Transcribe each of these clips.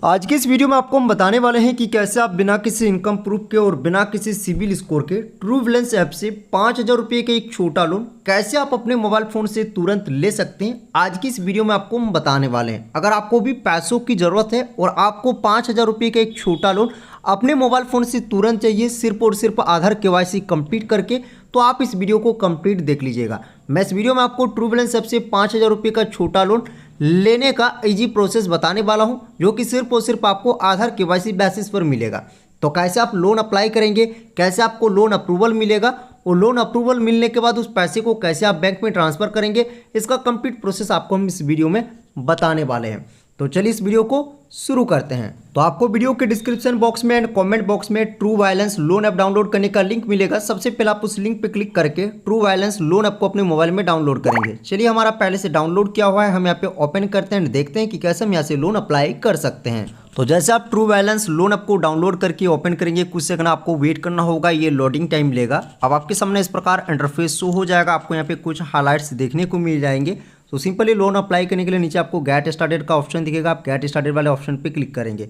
आज के इस वीडियो में आपको हम बताने वाले हैं कि कैसे आप बिना किसी इनकम प्रूफ के और बिना किसी सिविल स्कोर के ट्रू बैलेंस ऐप से 5,000 रुपये का एक छोटा लोन कैसे आप अपने मोबाइल फोन से तुरंत ले सकते हैं। आज की इस वीडियो में आपको हम बताने वाले हैं। अगर आपको भी पैसों की ज़रूरत है और आपको 5,000 रुपये का एक छोटा लोन अपने मोबाइल फ़ोन से तुरंत चाहिए सिर्फ और सिर्फ आधार KYC कंप्लीट करके, तो आप इस वीडियो को कंप्लीट देख लीजिएगा। मैं इस वीडियो में आपको ट्रू बैलेंस ऐप से 5,000 रुपये का छोटा लोन लेने का इजी प्रोसेस बताने वाला हूं, जो कि सिर्फ और सिर्फ आपको आधार KYC बेसिस पर मिलेगा। तो कैसे आप लोन अप्लाई करेंगे, कैसे आपको लोन अप्रूवल मिलेगा और लोन अप्रूवल मिलने के बाद उस पैसे को कैसे आप बैंक में ट्रांसफ़र करेंगे, इसका कंप्लीट प्रोसेस आपको हम इस वीडियो में बताने वाले हैं। तो चलिए इस वीडियो को शुरू करते हैं। तो आपको वीडियो के डिस्क्रिप्शन बॉक्स में एंड कमेंट बॉक्स में true balance loan app download करने का लिंक मिलेगा। सबसे पहले आप उस लिंक पे क्लिक करके ट्रू बैलेंस लोन ऐप को अपने मोबाइल में डाउनलोड करेंगे। चलिए हमारा पहले से डाउनलोड किया हुआ है, हम यहाँ पे ओपन करते हैं, देखते हैं कि कैसे हम यहाँ से लोन अप्लाई कर सकते हैं। तो जैसे आप ट्रू बैलेंस लोन ऐप को डाउनलोड करके ओपन करेंगे, कुछ सेकंड आपको वेट करना होगा, ये लोडिंग टाइम लेगा। अब आपके सामने इस प्रकार इंटरफेस शो हो जाएगा, आपको यहाँ पे कुछ हाइलाइट्स देखने को मिल जाएंगे। तो सिंपली लोन अप्लाई करने के लिए नीचे आपको गेट स्टार्टेड का ऑप्शन दिखेगा, आप गेट स्टार्टेड वाले ऑप्शन पे क्लिक करेंगे।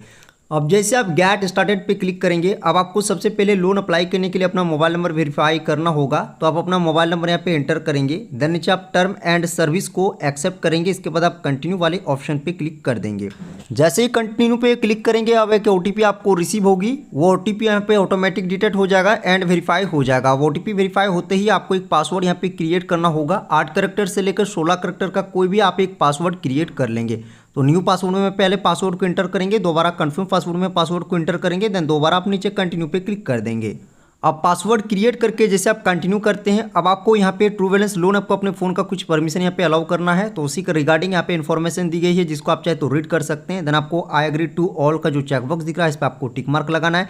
अब जैसे आप गेट स्टार्टेड पे क्लिक करेंगे, अब आपको सबसे पहले लोन अप्लाई करने के लिए अपना मोबाइल नंबर वेरीफाई करना होगा। तो आप अपना मोबाइल नंबर यहाँ पे एंटर करेंगे, देन नीचे आप टर्म एंड सर्विस को एक्सेप्ट करेंगे। इसके बाद आप कंटिन्यू वाले ऑप्शन पे क्लिक कर देंगे। जैसे ही कंटिन्यू पे क्लिक करेंगे, अब एक OTP आपको रिसीव होगी, वो OTP यहाँ पे ऑटोमेटिक डिटेक्ट हो जाएगा एंड वेरीफाई हो जाएगा। OTP वेरीफाई होते ही आपको एक पासवर्ड यहाँ पे क्रिएट करना होगा। 8 कैरेक्टर से लेकर 16 कैरेक्टर का कोई भी आप एक पासवर्ड क्रिएट कर लेंगे। तो न्यू पासवर्ड में पहले पासवर्ड को एंटर करेंगे, दोबारा कन्फर्म पासवर्ड में पासवर्ड को एंटर करेंगे, देन दोबारा आप नीचे कंटिन्यू पे क्लिक कर देंगे। अब पासवर्ड क्रिएट करके जैसे आप कंटिन्यू करते हैं, अब आपको यहाँ पे ट्रू बैलेंस लोन आपको अपने फोन का कुछ परमिशन यहाँ पे अलाउ करना है। तो उसी के रिगार्डिंग यहाँ पे इन्फॉर्मेशन दी गई है, जिसको आप चाहे तो रीड कर सकते हैं। देन आपको आई एग्री टू ऑल का जो चेकबॉक्स दिख रहा है, इस पर आपको टिक मार्क लगाना है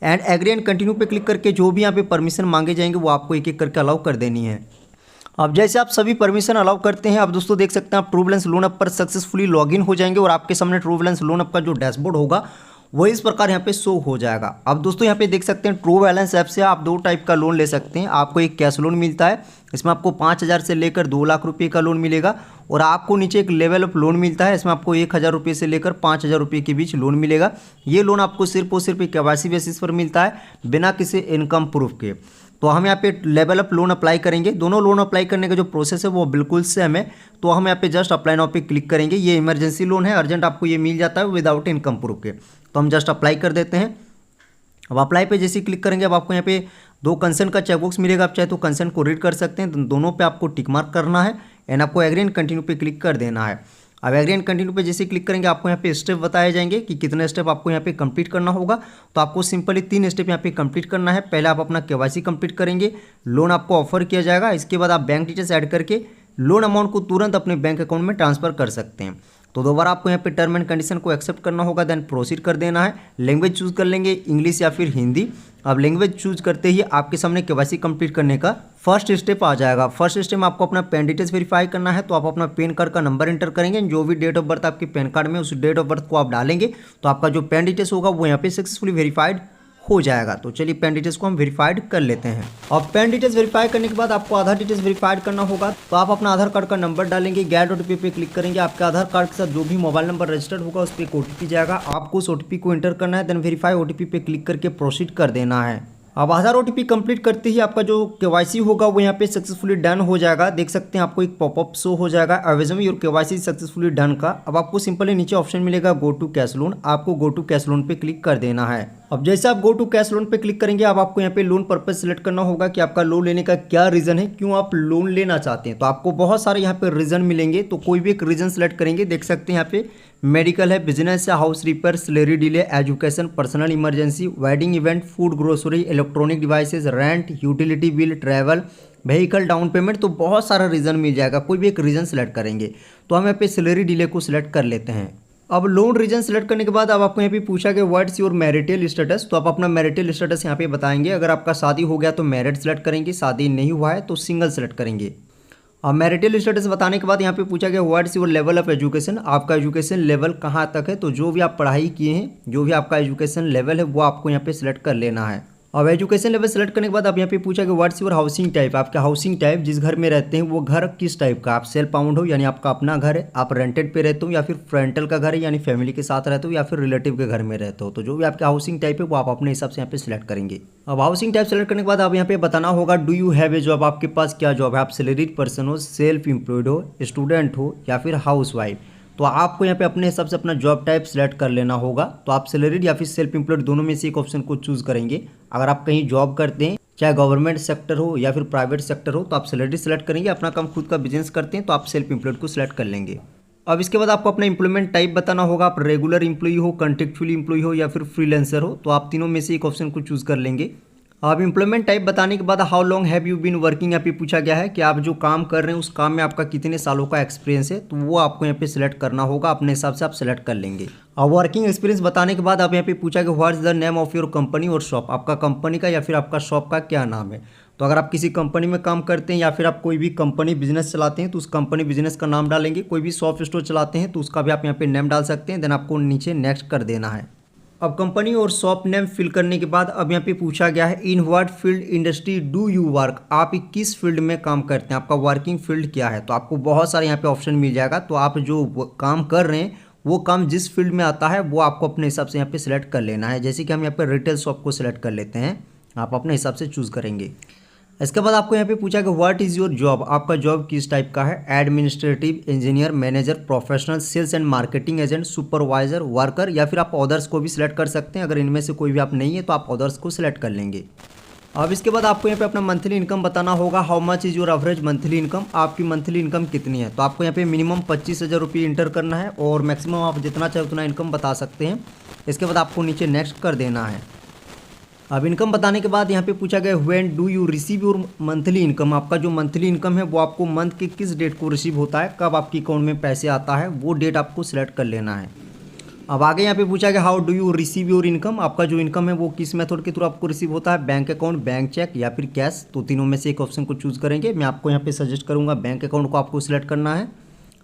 एंड एग्री एंड कंटिन्यू पे क्लिक करके जो भी यहाँ पे परमिशन मांगे जाएंगे वो आपको एक एक करके अलाउ कर देनी है। अब जैसे आप सभी परमिशन अलाउ करते हैं, अब दोस्तों देख सकते हैं आप ट्रू बैलेंस लोन ऐप पर सक्सेसफुली लॉगिन हो जाएंगे और आपके सामने ट्रू बैलेंस लोन ऐप का जो डैशबोर्ड होगा वो इस प्रकार यहाँ पे शो हो जाएगा। अब दोस्तों यहाँ पे देख सकते हैं ट्रू बैलेंस ऐप से आप 2 टाइप का लोन ले सकते हैं। आपको एक कैश लोन मिलता है, इसमें आपको 5,000 से लेकर 2 लाख रुपये का लोन मिलेगा, और आपको नीचे एक लेवल ऑफ लोन मिलता है, इसमें आपको 1,000 रुपये से लेकर 5,000 रुपये के बीच लोन मिलेगा। ये लोन आपको सिर्फ और सिर्फ KYC बेसिस पर मिलता है, बिना किसी इनकम प्रूफ के। तो हम यहाँ पे लेवल अप लोन अप्लाई करेंगे। दोनों लोन अप्लाई करने का जो प्रोसेस है वो बिल्कुल सेम है। तो हम यहाँ पे जस्ट अप्लाई नाउ पे क्लिक करेंगे। ये इमरजेंसी लोन है, अर्जेंट आपको ये मिल जाता है विदाउट इनकम प्रूफ के। तो हम जस्ट अप्लाई कर देते हैं। अब अप्लाई पे जैसे क्लिक करेंगे, अब आपको यहाँ पे 2 कंसेंट का चेकबॉक्स मिलेगा, आप चाहे तो कंसेंट को रीड कर सकते हैं। दोनों पे आपको टिक मार्क करना है एंड आपको एग्री एंड कंटिन्यू पे क्लिक कर देना है। अब एग्री एंड कंटिन्यू पे जैसे क्लिक करेंगे, आपको यहाँ पे स्टेप बताए जाएंगे कि कितने स्टेप आपको यहाँ पे कंप्लीट करना होगा। तो आपको सिंपली 3 स्टेप यहाँ पे कंप्लीट करना है। पहले आप अपना KYC कंप्लीट करेंगे, लोन आपको ऑफर किया जाएगा। इसके बाद आप बैंक डिटेल्स ऐड करके लोन अमाउंट को तुरंत अपने बैंक अकाउंट में ट्रांसफर कर सकते हैं। तो दोबारा आपको यहाँ पे टर्म एंड कंडीशन को एक्सेप्ट करना होगा, देन प्रोसीड कर देना है। लैंग्वेज चूज कर लेंगे, इंग्लिश या फिर हिंदी। अब लैंग्वेज चूज करते ही आपके सामने KYC कंप्लीट करने का फर्स्ट स्टेप आ जाएगा। फर्स्ट स्टेप में आपको अपना पैन डिटेल्स वेरीफाई करना है। तो आप अपना पैन कार्ड का नंबर एंटर करेंगे, जो भी डेट ऑफ बर्थ आपके पैन कार्ड में उस डेट ऑफ बर्थ को आप डालेंगे, तो आपका जो पैन डिटेल्स होगा वो यहाँ पे सक्सेसफुली वेरीफाइड हो जाएगा। तो चलिए पैन डिटेल्स को हम वेरीफाइड कर लेते हैं। अब पैन डिटेल्स वेरीफाई करने के बाद आपको आधार डिटेल्स वेरीफाइड करना होगा। तो आप अपना आधार कार्ड का नंबर डालेंगे, गेट OTP पे क्लिक करेंगे। आपके आधार कार्ड के साथ जो भी मोबाइल नंबर रजिस्टर्ड होगा उस पर एक OTP जाएगा, आपको उस OTP को एंटर करना है, देन वेरीफाई OTP पे क्लिक करके प्रोसीड कर देना है। अब आधार OTP कंप्लीट करते ही आपका जो KYC होगा वो यहाँ पे सक्सेसफुली डन हो जाएगा। देख सकते हैं आपको एक पॉपअप शो हो जाएगा, अवेजम योर KYC सक्सेसफुली डन का। अब आपको सिंपली नीचे ऑप्शन मिलेगा गो टू कैश लोन, आपको गो टू कैश लोन पे क्लिक कर देना है। अब जैसे आप गो टू कैश लोन पे क्लिक करेंगे, अब आपको यहाँ पे लोन पर्पज सेलेक्ट करना होगा कि आपका लोन लेने का क्या रीजन है, क्यों आप लोन लेना चाहते हैं। तो आपको बहुत सारे यहाँ पे रीजन मिलेंगे, तो कोई भी एक रीजन सेलेक्ट करेंगे। देख सकते हैं यहाँ पे मेडिकल है, बिजनेस है, house repair, salary delay, education, personal emergency, wedding event, food grocery, electronic devices, rent, utility bill, travel, vehicle down payment. तो बहुत सारा रीजन मिल जाएगा, कोई भी एक रीजन सेलेक्ट करेंगे। तो हम यहाँ पे सैलरी डिले को सिलेक्ट कर लेते हैं। अब लोन रीजन सेलेक्ट करने के बाद अब आपको यहाँ पे पूछा गया व्हाट्स योर मैरिटल स्टेटस। तो आप अपना मैरिटल स्टेटस यहाँ पे बताएंगे। अगर आपका शादी हो गया तो मैरिड सेलेक्ट करेंगे, शादी नहीं हुआ है तो सिंगल सेलेक्ट करेंगे। अब मैरिटल स्टेटस बताने के बाद यहाँ पे पूछा गया what's your level of education, आपका एजुकेशन लेवल कहाँ तक है। तो जो भी आप पढ़ाई किए हैं, जो भी आपका एजुकेशन लेवल है वो आपको यहाँ पे सिलेक्ट कर लेना है। अब एजुकेशन लेवल सेलेक्ट करने के बाद अब यहाँ पे पूछा कि व्हाट्स योर हाउसिंग टाइप, आपका हाउसिंग टाइप जिस घर में रहते हैं वो घर किस टाइप का, आप सेल्फ फाउंड हो यानी आपका अपना घर है, आप रेंटेड पे रहते हो या फिर फ्रेंटल का घर है यानी फैमिली के साथ रहते हो या फिर रिलेटिव के घर में रहते हो। तो जो भी आपका हाउसिंग टाइप है वो आप अपने हिसाब से यहाँ पे सिलेक्ट करेंगे। अब हाउसिंग टाइप सेलेक्ट करने के बाद आप यहाँ पे बताना होगा do you have a job, आपके पास क्या जॉब है, आप सैलरीड पर्सन हो, सेल्फ एम्प्लॉयड हो, स्टूडेंट हो या फिर हाउस वाइफ। तो आपको यहाँ पे अपने हिसाब से अपना जॉब टाइप सेलेक्ट कर लेना होगा। तो आप सैलरीड या फिर सेल्फ एम्प्लॉयड दोनों में से एक ऑप्शन को चूज करेंगे। अगर आप कहीं जॉब करते हैं चाहे गवर्नमेंट सेक्टर हो या फिर प्राइवेट सेक्टर हो तो आप सैलरी सेलेक्ट करेंगे। अपना काम खुद का बिजनेस करते हैं तो आप सेल्फ एम्प्लॉयड को सिलेक्ट कर लेंगे। अब इसके बाद आपको अपना एम्प्लॉयमेंट टाइप बताना होगा, आप रेगुलर एम्प्लॉई हो, कॉन्ट्रेक्चुअल एम्प्लॉई हो या फिर फ्रीलांसर हो। तो आप तीनों में से एक ऑप्शन को चूज कर लेंगे। अब एम्प्लॉयमेंट टाइप बताने के बाद how long have you been working यहाँ पे पूछा गया है कि आप जो काम कर रहे हैं उस काम में आपका कितने सालों का एक्सपीरियंस है। तो वो आपको यहाँ पे सिलेक्ट करना होगा, अपने हिसाब से आप सिलेक्ट कर लेंगे। अब वर्किंग एक्सपीरियंस बताने के बाद आप यहाँ पे पूछा कि what is the name of your company और शॉप, आपका कंपनी का या फिर आपका शॉप का क्या नाम है। तो अगर आप किसी कंपनी में काम करते हैं या फिर आप कोई भी कंपनी बिजनेस चलाते हैं तो उस कंपनी बिजनेस का नाम डालेंगे। कोई भी शॉप स्टोर चलाते हैं तो उसका भी आप यहाँ पे नेम डाल सकते हैं। देन आपको नीचे नेक्स्ट कर देना है। अब कंपनी और शॉप नेम फिल करने के बाद अब यहाँ पे पूछा गया है in what field industry do you work, आप किस फील्ड में काम करते हैं, आपका वर्किंग फील्ड क्या है। तो आपको बहुत सारे यहाँ पे ऑप्शन मिल जाएगा। तो आप जो काम कर रहे हैं वो काम जिस फील्ड में आता है वो आपको अपने हिसाब से यहाँ पे सिलेक्ट कर लेना है। जैसे कि हम यहाँ पे रिटेल शॉप को सिलेक्ट कर लेते हैं, आप अपने हिसाब से चूज़ करेंगे। इसके बाद आपको यहाँ पे पूछा कि व्हाट इज़ योर जॉब, आपका जॉब किस टाइप का है, administrative, engineer, manager, professional, sales and marketing agent, supervisor, worker या फिर आप अदर्स को भी सिलेक्ट कर सकते हैं। अगर इनमें से कोई भी आप नहीं है तो आप अदर्स को सिलेक्ट कर लेंगे। अब इसके बाद आपको यहाँ पे अपना मंथली इनकम बताना होगा, how much is your average monthly income, आपकी मंथली इनकम कितनी है। तो आपको यहाँ पे मिनिमम 25,000 रुपये इंटर करना है और मैक्सिमम आप जितना चाहे उतना इनकम बता सकते हैं। इसके बाद आपको नीचे नेक्स्ट कर देना है। अब इनकम बताने के बाद यहाँ पे पूछा गया when do you receive your monthly income, आपका जो मंथली इनकम है वो आपको मंथ के किस डेट को रिसीव होता है, कब आपकी अकाउंट में पैसे आता है, वो डेट आपको सिलेक्ट कर लेना है। अब आगे यहाँ पे पूछा गया how do you receive your income, आपका जो इनकम है वो किस मेथड के थ्रू आपको रिसीव होता है, बैंक अकाउंट, बैंक चेक या फिर कैश। तो तीनों में से एक ऑप्शन को चूज करेंगे। मैं आपको यहाँ पे सजेस्ट करूँगा बैंक अकाउंट को आपको सिलेक्ट करना है।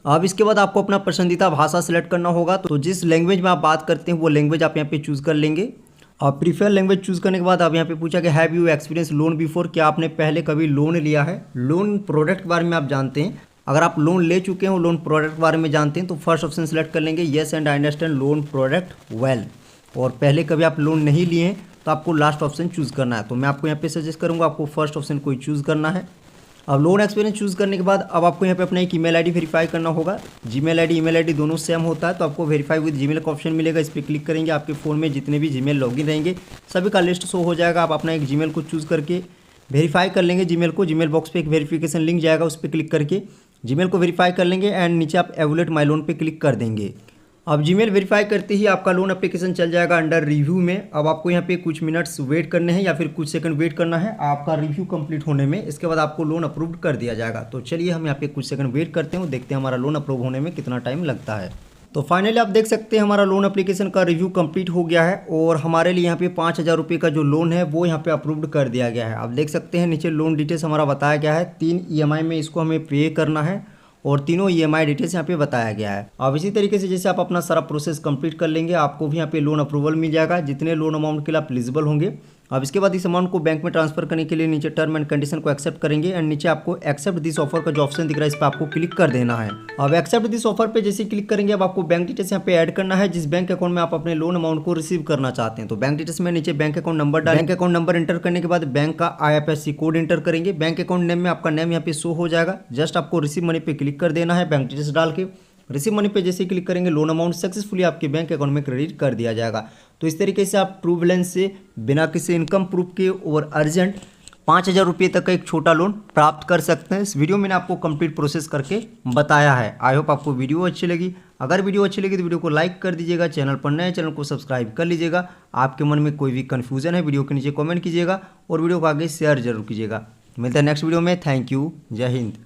अब इसके बाद आपको अपना पसंदीदा भाषा सिलेक्ट करना होगा। तो जिस लैंग्वेज में आप बात करते हैं वो लैंग्वेज आप यहाँ पे चूज़ कर लेंगे। और प्रीफर लैंग्वेज चूज़ करने के बाद अब यहाँ पे पूछा कि have you experience loan before, क्या आपने पहले कभी लोन लिया है। लोन प्रोडक्ट के बारे में आप जानते हैं, अगर आप लोन ले चुके हो, लोन प्रोडक्ट के बारे में जानते हैं तो फर्स्ट ऑप्शन सेलेक्ट कर लेंगे yes and I understand loan product well. और पहले कभी आप लोन नहीं लिए हैं तो आपको लास्ट ऑप्शन चूज़ करना है। तो मैं आपको यहाँ पे सजेस्ट करूँगा आपको फर्स्ट ऑप्शन को चूज़ करना है। अब लोन एक्सपीरियंस चूज़ करने के बाद अब आपको यहाँ पे अपना एक ईमेल आईडी वेरीफाई करना होगा। जीमेल आईडी ईमेल आईडी दोनों सेम होता है। तो आपको वेरीफाई विद जीमेल का ऑप्शन मिलेगा, इस पर क्लिक करेंगे, आपके फ़ोन में जितने भी जीमेल लॉगिन रहेंगे सभी का लिस्ट शो हो जाएगा। आप अपना एक जीमेल को चूज़ करके वेरीफाई कर लेंगे जीमेल को। जीमेल बॉक्स पे एक वेरिफिकेशन लिंक जाएगा, उस पर क्लिक करके जीमेल को वेरीफाई कर लेंगे एंड नीचे आप एवोलेट माई लोन पे क्लिक कर देंगे। अब जीमेल वेरीफाई करते ही आपका लोन एप्लीकेशन चल जाएगा अंडर रिव्यू में। अब आपको यहाँ पे कुछ मिनट्स वेट करने हैं या फिर कुछ सेकंड वेट करना है आपका रिव्यू कंप्लीट होने में। इसके बाद आपको लोन अप्रूव कर दिया जाएगा। तो चलिए हम यहाँ पे कुछ सेकंड वेट करते हैं, देखते हैं हमारा लोन अप्रूव होने में कितना टाइम लगता है। तो फाइनली आप देख सकते हैं हमारा लोन एप्लीकेशन का रिव्यू कंप्लीट हो गया है और हमारे लिए यहाँ पे 5,000 रुपये का जो लोन है वो यहाँ पे अप्रूव्ड कर दिया गया है। आप देख सकते हैं नीचे लोन डिटेल्स हमारा बताया गया है, 3 EMI में इसको हमें पे करना है और तीनों EMI डिटेल्स यहाँ पे बताया गया है। अब इसी तरीके से जैसे आप अपना सारा प्रोसेस कंप्लीट कर लेंगे आपको भी यहाँ पे लोन अप्रूवल मिल जाएगा जितने लोन अमाउंट के लिए आप एलिजिबल होंगे। अब इसके बाद इस अमाउंट को बैंक में ट्रांसफर करने के लिए नीचे टर्म एंड कंडीशन को एक्सेप्ट करेंगे एंड नीचे आपको एक्सेप्ट दिस ऑफर का जो ऑप्शन दिख रहा है इस पर आपको क्लिक कर देना है। अब एक्सेप्ट दिस ऑफर पे जैसे क्लिक करेंगे अब आपको बैंक डिटेल्स यहाँ पे ऐड करना है जिस बैंक अकाउंट में आप अपने लोन अमाउंट को रिसीव करना चाहते हैं। तो बैंक डिटेल्स में नीचे बैंक अकाउंट नंबर डालें, बैंक अकाउंट नंबर एंटर करने के बाद बैंक का IFSC कोड एंटर करेंगे। बैंक अकाउंट नेम में आपका नेम यहाँ पे शो हो जाएगा, जस्ट आपको रिसीव मनी पे क्लिक कर देना है। बैंक डिटेल्स डाल के रिसीव मनी पे जैसे क्लिक करेंगे लोन अमाउंट सक्सेसफुली आपके बैंक अकाउंट में क्रेडिट कर दिया जाएगा। तो इस तरीके से आप ट्रू बैलेंस से बिना किसी इनकम प्रूफ के और अर्जेंट 5,000 रुपये तक का एक छोटा लोन प्राप्त कर सकते हैं। इस वीडियो में मैंने आपको कंप्लीट प्रोसेस करके बताया है। आई होप आपको वीडियो अच्छी लगी। अगर वीडियो अच्छी लगी तो वीडियो को लाइक कर दीजिएगा, चैनल पर नए चैनल को सब्सक्राइब कर लीजिएगा। आपके मन में कोई भी कन्फ्यूजन है वीडियो के नीचे कॉमेंट कीजिएगा और वीडियो को आगे शेयर जरूर कीजिएगा। मिलता है नेक्स्ट वीडियो में। थैंक यू, जय हिंद।